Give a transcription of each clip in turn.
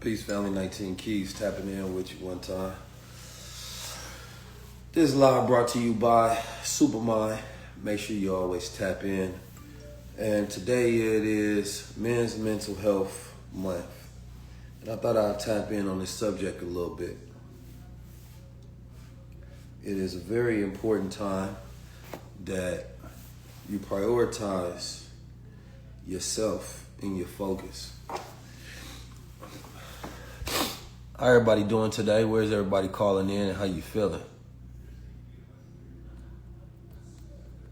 Peace Family 19 Keys tapping in with you one time. This live brought to you by Supermind. Make sure you always tap in. And today it is Men's Mental Health Month. And I thought I'd tap in on this subject a little bit. It is a very important time that you prioritize yourself in your focus. How everybody doing today? Where's everybody calling in and how you feeling?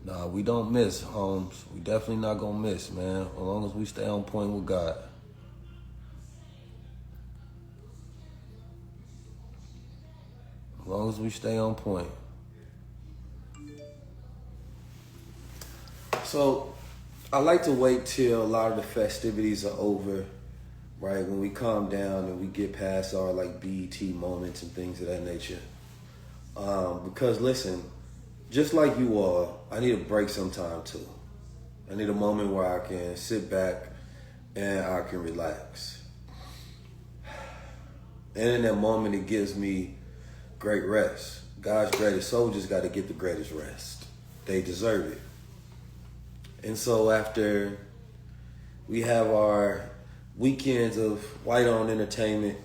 Nah, we don't miss, Holmes. We definitely not gonna miss, man. As long as we stay on point with God. As long as we stay on point. So, I like to wait till a lot of the festivities are over, right? When we calm down and we get past our BET moments and things of that nature. Because listen, just like you all, I need a break sometime too. I need a moment where I can sit back and I can relax. And in that moment, it gives me great rest. God's greatest soldiers got to get the greatest rest. They deserve it. And so after we have our weekends of white-on entertainment,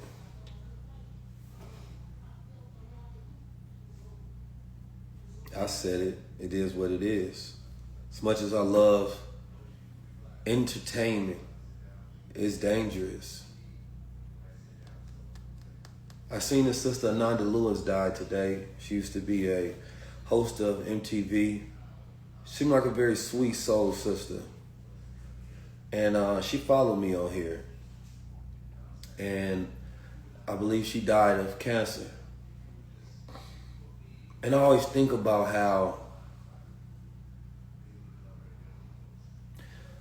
I said it. It is what it is. As much as I love entertainment, it's dangerous. I seen the sister Ananda Lewis died today. She used to be a host of MTV. Seemed like a very sweet soul sister. And she followed me on here. And I believe she died of cancer. And I always think about how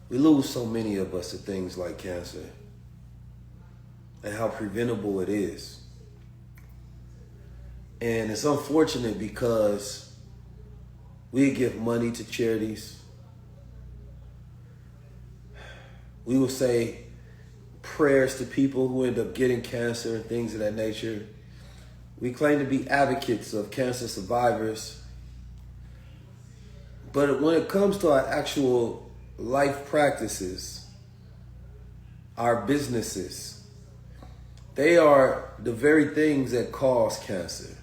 we lose so many of us to things like cancer and how preventable it is. And it's unfortunate because we give money to charities. We will say prayers to people who end up getting cancer and things of that nature. We claim to be advocates of cancer survivors. But when it comes to our actual life practices, our businesses, they are the very things that cause cancer.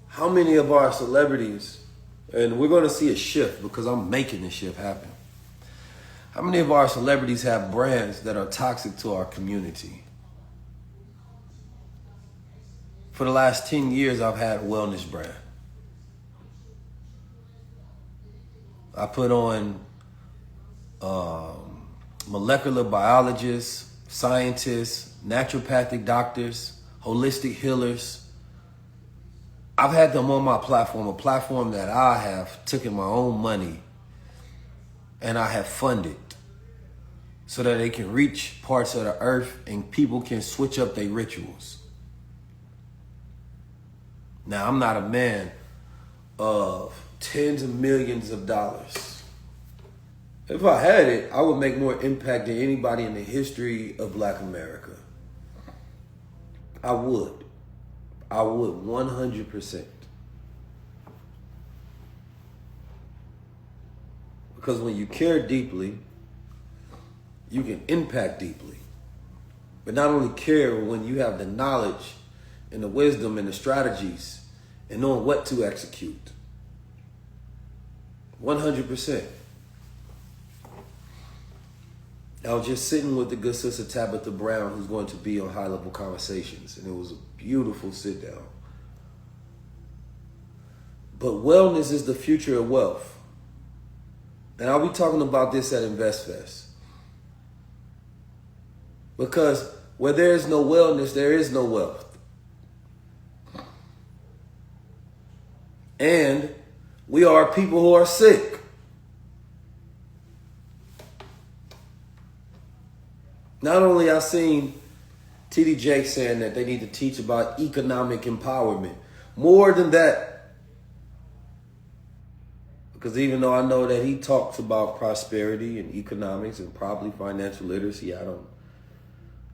How many of our celebrities, and we're going to see a shift because I'm making this shift happen. How many of our celebrities have brands that are toxic to our community? For the last 10 years, I've had a wellness brand. I put on molecular biologists, scientists, naturopathic doctors, holistic healers. I've had them on my platform, a platform that I have taken my own money and I have funded so that they can reach parts of the earth and people can switch up their rituals. Now, I'm not a man of tens of millions of dollars. If I had it, I would make more impact than anybody in the history of Black America. I would 100%. Because when you care deeply, you can impact deeply. But not only care, when you have the knowledge and the wisdom and the strategies and knowing what to execute. 100%. I was just sitting with the good sister Tabitha Brown, who's going to be on High Level Conversations, and it was a beautiful sit down. But wellness is the future of wealth. And I'll be talking about this at InvestFest. Because where there is no wellness, there is no wealth. And we are people who are sick. Not only I seen T.D. Jakes saying that they need to teach about economic empowerment. More than that. Because even though I know that he talks about prosperity and economics and probably financial literacy,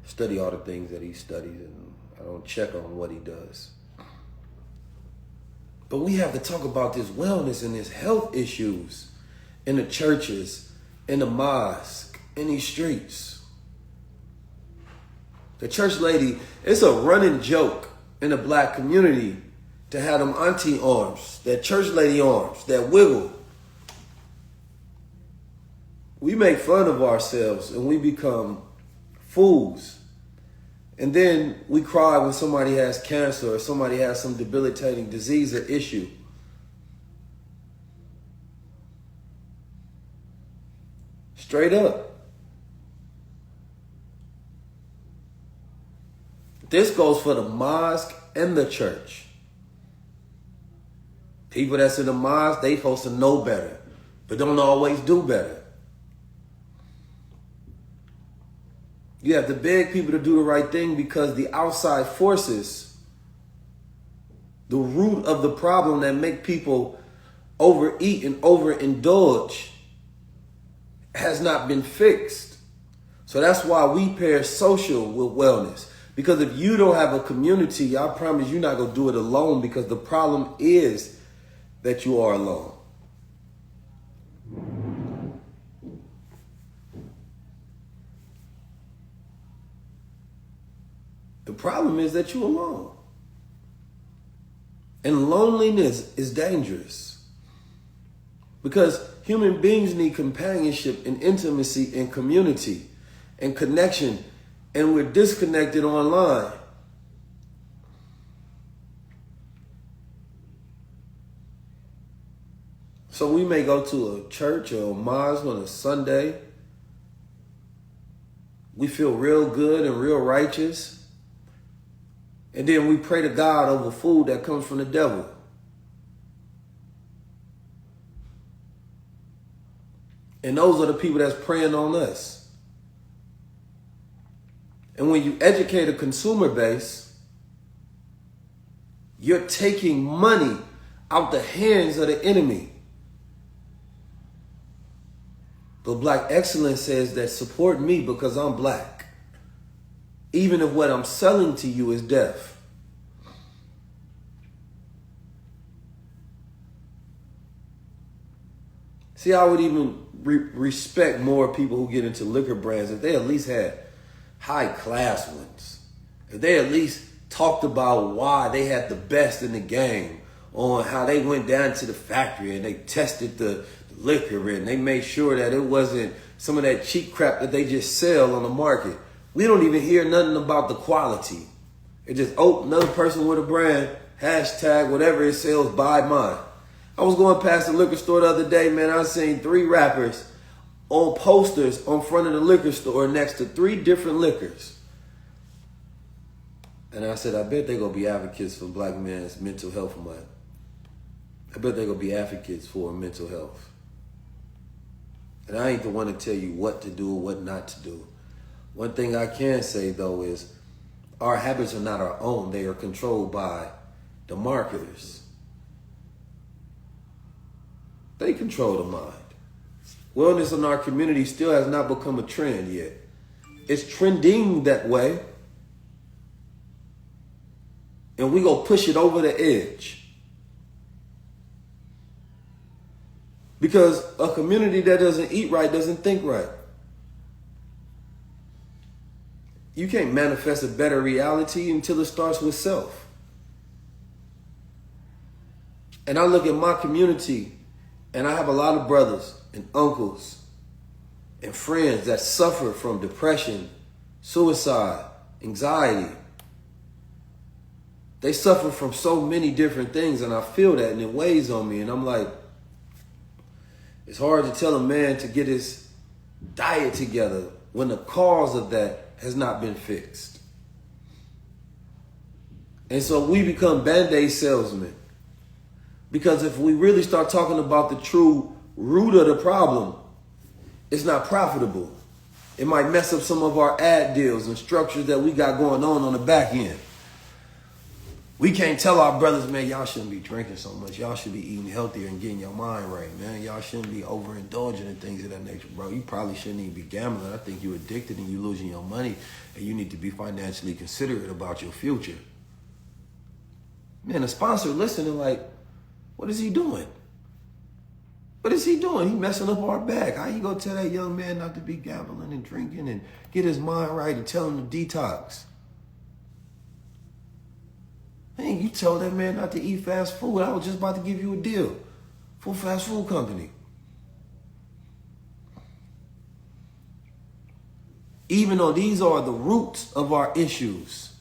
study all the things that he studies, and I don't check on what he does. But we have to talk about this wellness and this health issues in the churches, in the mosque, in these streets. The church lady, it's a running joke in the black community to have them auntie arms, that church lady arms, that wiggle. We make fun of ourselves and we become fools. And then we cry when somebody has cancer or somebody has some debilitating disease or issue. Straight up. This goes for the mosque and the church. People that's in the mosque, they supposed to know better, but don't always do better. You have to beg people to do the right thing because the outside forces, the root of the problem that make people overeat and overindulge, has not been fixed. So that's why we pair social with wellness. Because if you don't have a community, I promise you're not going to do it alone, because the problem is that you are alone. The problem is that you're alone. And loneliness is dangerous. Because human beings need companionship and intimacy and community and connection. And we're disconnected online. So we may go to a church or a mosque on a Sunday. We feel real good and real righteous. And then we pray to God over food that comes from the devil. And those are the people that's preying on us. And when you educate a consumer base, you're taking money out the hands of the enemy. But Black Excellence says that support me because I'm black, even if what I'm selling to you is deaf. See, I would even respect more people who get into liquor brands if they at least had high class ones. If they at least talked about why they had the best in the game, on how they went down to the factory and they tested the liquor and they made sure that it wasn't some of that cheap crap that they just sell on the market. We don't even hear nothing about the quality. It just, oh, another person with a brand, hashtag whatever it sells, buy mine. I was going past the liquor store the other day, man. I seen 3 rappers on posters on front of the liquor store next to 3 different liquors. And I said, I bet they're going to be advocates for Black men's mental health month. I bet they're going to be advocates for mental health. And I ain't the one to tell you what to do or what not to do. One thing I can say, though, is our habits are not our own. They are controlled by the marketers. They control the mind. Wellness in our community still has not become a trend yet. It's trending that way. And we go push it over the edge. Because a community that doesn't eat right doesn't think right. You can't manifest a better reality until it starts with self. And I look at my community, and I have a lot of brothers and uncles and friends that suffer from depression, suicide, anxiety. They suffer from so many different things, and I feel that, and it weighs on me. And I'm like, it's hard to tell a man to get his diet together when the cause of that has not been fixed. And so we become Band-Aid salesmen. Because if we really start talking about the true root of the problem, it's not profitable. It might mess up some of our ad deals and structures that we got going on the back end. We can't tell our brothers, man, y'all shouldn't be drinking so much. Y'all should be eating healthier and getting your mind right, man. Y'all shouldn't be overindulging in things of that nature, bro. You probably shouldn't even be gambling. I think you're addicted and you're losing your money, and you need to be financially considerate about your future. Man, the sponsor listening like, what is he doing? What is he doing? He messing up our bag. How you gonna tell that young man not to be gambling and drinking and get his mind right and tell him to detox? Man, you told that man not to eat fast food. I was just about to give you a deal for a fast food company. Even though these are the roots of our issues,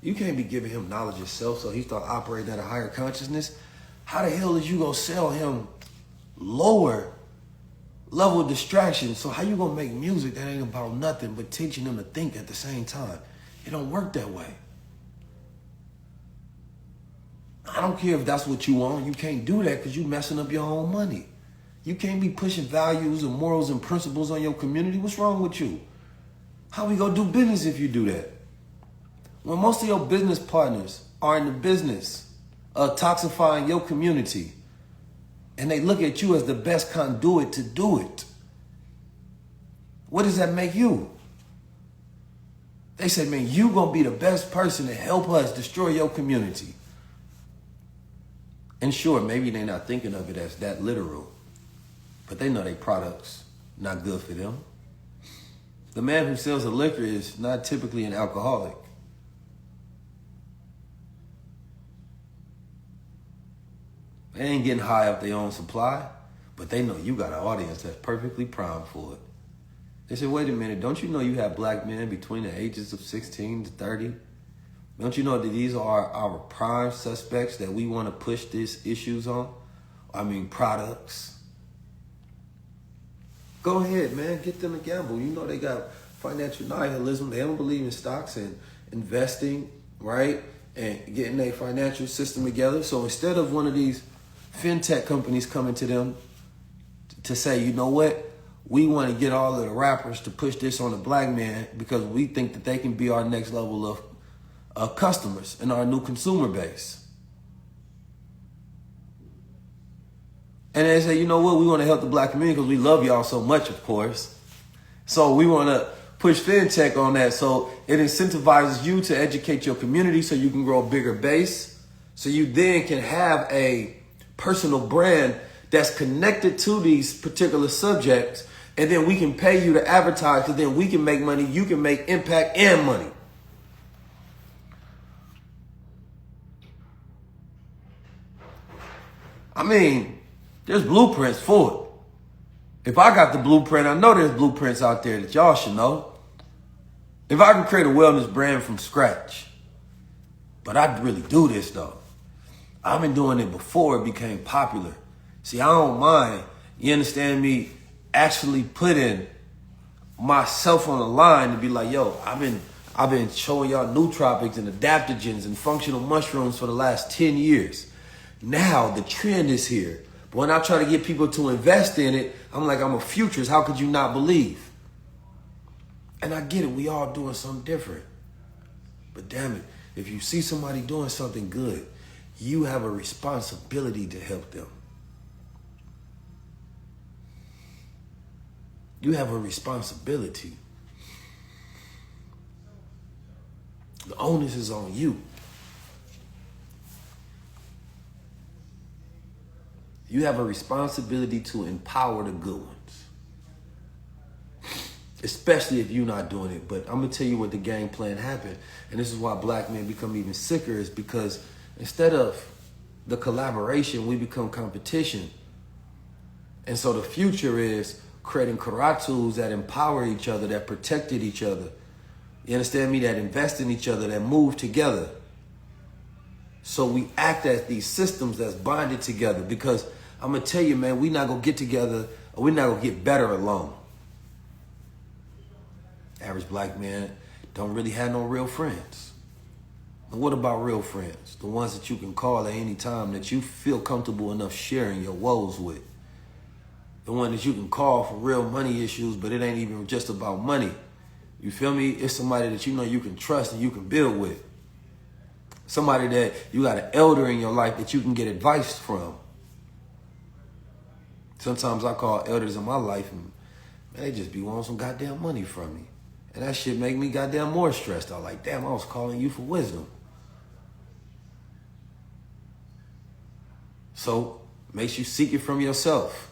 you can't be giving him knowledge yourself so he start operating at a higher consciousness. How the hell is you gonna sell him lower level distraction? So how you gonna make music that ain't about nothing but teaching them to think at the same time? It don't work that way. I don't care if that's what you want. You can't do that because you messing up your own money. You can't be pushing values and morals and principles on your community. What's wrong with you? How we gonna do business if you do that? When most of your business partners are in the business of toxifying your community, and they look at you as the best conduit to do it, what does that make you? They say, man, you gonna be the best person to help us destroy your community. And sure, maybe they're not thinking of it as that literal, but they know their product's not good for them. The man who sells the liquor is not typically an alcoholic. They ain't getting high off their own supply, but they know you got an audience that's perfectly primed for it. They say, wait a minute, don't you know you have black men between the ages of 16 to 30? Don't you know that these are our prime suspects that we want to push these issues on? I mean, products. Go ahead, man, get them to gamble. You know they got financial nihilism. They don't believe in stocks and investing, right? And getting their financial system together. So instead of one of these fintech companies coming to them to say, you know what, we want to get all of the rappers to push this on the black man because we think that they can be our next level of customers and our new consumer base. And they say, you know what, we want to help the black community because we love y'all so much, of course. So we want to push fintech on that. So it incentivizes you to educate your community so you can grow a bigger base. So you then can have a personal brand that's connected to these particular subjects. And then we can pay you to advertise, because then we can make money, you can make impact and money. I mean, there's blueprints for it. If I got the blueprint, I know there's blueprints out there that y'all should know. If I can create a wellness brand from scratch, but I really do this though. I've been doing it before it became popular. See, I don't mind, you understand me, actually putting myself on the line to be like, yo, I've been showing y'all nootropics and adaptogens and functional mushrooms for the last 10 years. Now the trend is here. But when I try to get people to invest in it, I'm like, I'm a futurist. How could you not believe? And I get it. We all doing something different. But damn it, if you see somebody doing something good, you have a responsibility to help them. You have a responsibility. The onus is on you. You have a responsibility to empower the good ones. Especially if you're not doing it. But I'm going to tell you what the game plan happened. And this is why black men become even sicker, is because instead of the collaboration, we become competition. And so the future is creating karatus that empower each other, that protected each other. You understand me? That invest in each other, that move together. So we act as these systems that's bonded together, because I'm going to tell you, man, we're not going to get together, or we're not going to get better alone. Average black man don't really have no real friends. And what about real friends? The ones that you can call at any time, that you feel comfortable enough sharing your woes with. The one that you can call for real money issues, but it ain't even just about money. You feel me? It's somebody that you know you can trust and you can build with. Somebody that you got an elder in your life that you can get advice from. Sometimes I call elders in my life and man, they just be wanting some goddamn money from me. And that shit make me goddamn more stressed out. Like, damn, I was calling you for wisdom. So, makes you seek it from yourself.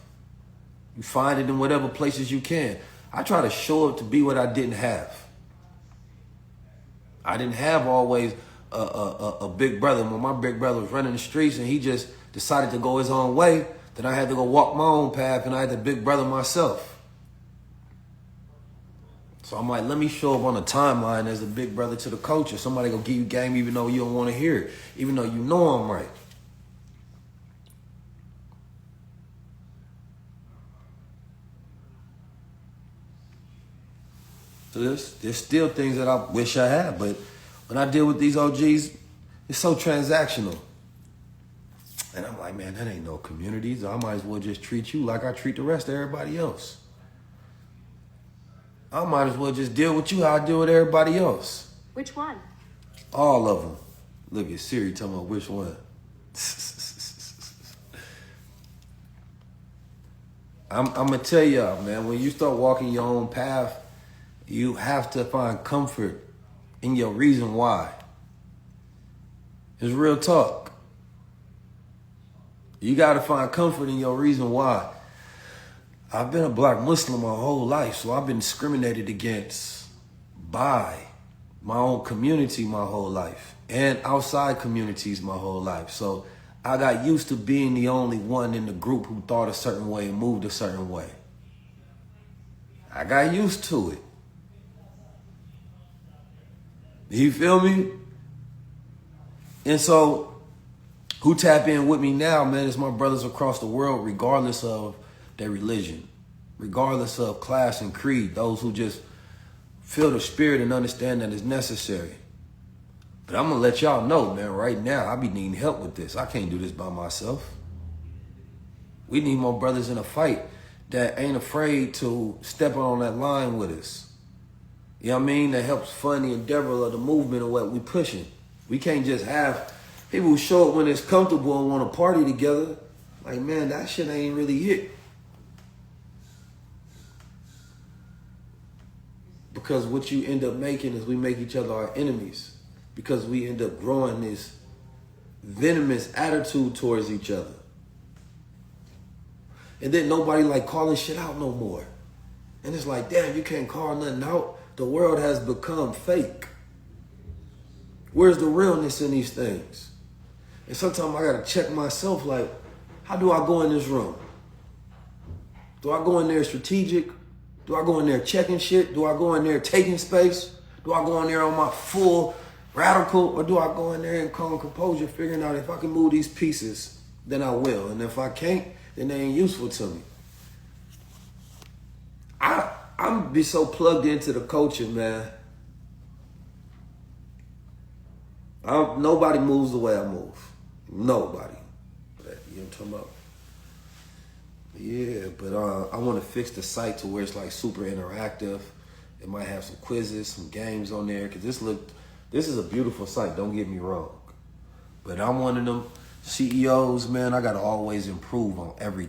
You find it in whatever places you can. I try to show up to be what I didn't have. I didn't have always a big brother. When my big brother was running the streets and he just decided to go his own way, then I had to go walk my own path and I had to big brother myself. So I'm like, let me show up on a timeline as a big brother to the culture. Somebody gonna give you game even though you don't want to hear it, even though you know I'm right. So there's still things that I wish I had, but when I deal with these OGs, it's so transactional. And I'm like, man, that ain't no community, so I might as well just treat you like I treat the rest of everybody else. I might as well just deal with you how I deal with everybody else. Which one? All of them. Look at Siri talking about which one. I'm going to tell y'all, man, when you start walking your own path, you have to find comfort in your reason why. It's real talk. You got to find comfort in your reason why. I've been a black Muslim my whole life, so I've been discriminated against by my own community my whole life and outside communities my whole life. So I got used to being the only one in the group who thought a certain way and moved a certain way. I got used to it. You feel me? And so who tap in with me now, man, is my brothers across the world, regardless of their religion, regardless of class and creed, those who just feel the spirit and understand that it's necessary. But I'm going to let y'all know, man, right now, I be needing help with this. I can't do this by myself. We need more brothers in a fight that ain't afraid to step on that line with us. You know what I mean? That helps fund the endeavor of the movement of what we pushing. We can't just have people who show up when it's comfortable and want to party together. Like, man, that shit ain't really hit. Because what you end up making is we make each other our enemies. Because we end up growing this venomous attitude towards each other. And then nobody like calling shit out no more. And it's like, damn, you can't call nothing out. The world has become fake. Where's the realness in these things? And sometimes I gotta check myself, like, how do I go in this room? Do I go in there strategic? Do I go in there checking shit? Do I go in there taking space? Do I go in there on my full radical? Or do I go in there and calm composure, figuring out if I can move these pieces, then I will. And if I can't, then they ain't useful to me. I'm be so plugged into the culture, man. Nobody moves the way I move. Nobody. But, you know what I'm talking about? Yeah, but I want to fix the site to where it's like super interactive. It might have some quizzes, some games on there. Cause this is a beautiful site, don't get me wrong. But I'm one of them CEOs, man, I gotta always improve on everything.